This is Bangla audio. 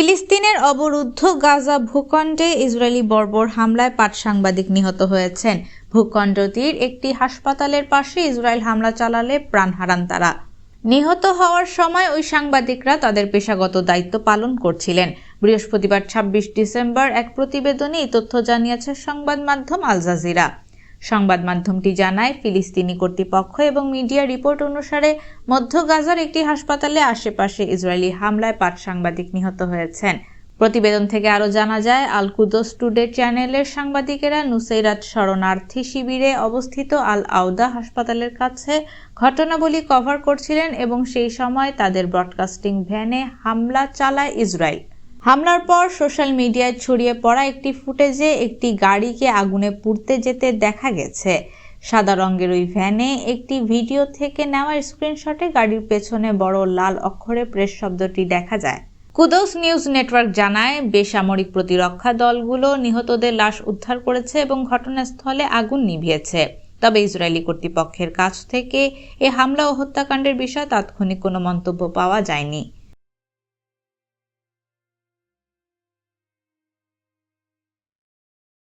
ফিলিস্তিনের অবরুদ্ধ গাজা ভূখণ্ডে ইসরায়েলি বর্বর হামলায় ৫ সাংবাদিক নিহত হয়েছেন। ভূখণ্ডটির একটি হাসপাতালের পাশে ইসরায়েল হামলা চালালে প্রাণ হারান তারা। নিহত হওয়ার সময় ওই সাংবাদিকরা তাদের পেশাগত দায়িত্ব পালন করছিলেন। বৃহস্পতিবার ২৬ ডিসেম্বর এক প্রতিবেদনে এই তথ্য জানিয়েছে সংবাদ মাধ্যম আল জাজিরা। সংবাদ মাধ্যমটি জানায়, ফিলিস্তিনি কর্তৃপক্ষ এবং মিডিয়া রিপোর্ট অনুসারে মধ্য গাজার একটি হাসপাতালে আশেপাশে ইসরায়েলি হামলায় ৫ সাংবাদিক নিহত হয়েছেন। প্রতিবেদন থেকে আরও জানা যায়, আল কুদস টুডে চ্যানেলের সাংবাদিকেরা নুসেইরাত শরণার্থী শিবিরে অবস্থিত আল আউদা হাসপাতালের কাছে ঘটনাবলী কভার করছিলেন এবং সেই সময় তাদের ব্রডকাস্টিং ভ্যানে হামলা চালায় ইসরায়েল। হামলার পর সোশ্যাল মিডিয়ায় ছড়িয়ে পড়া একটি ফুটেজে একটি গাড়িকে আগুনে পুড়তে যেতে দেখা গেছে। সাদা রঙের ওই ভ্যানে একটি ভিডিও থেকে নেওয়া স্ক্রিনশটে গাড়ির পেছনে বড় লাল অক্ষরে প্রেস শব্দটি দেখা যায়। কুদস নিউজ নেটওয়ার্ক জানায়, বেসামরিক প্রতিরক্ষা দলগুলো নিহতদের লাশ উদ্ধার করেছে এবং ঘটনাস্থলে আগুন নিভিয়েছে। তবে ইসরায়েলি কর্তৃপক্ষের কাছ থেকে এ হামলা ও হত্যাকাণ্ডের বিষয়ে তাৎক্ষণিক কোনো মন্তব্য পাওয়া যায়নি।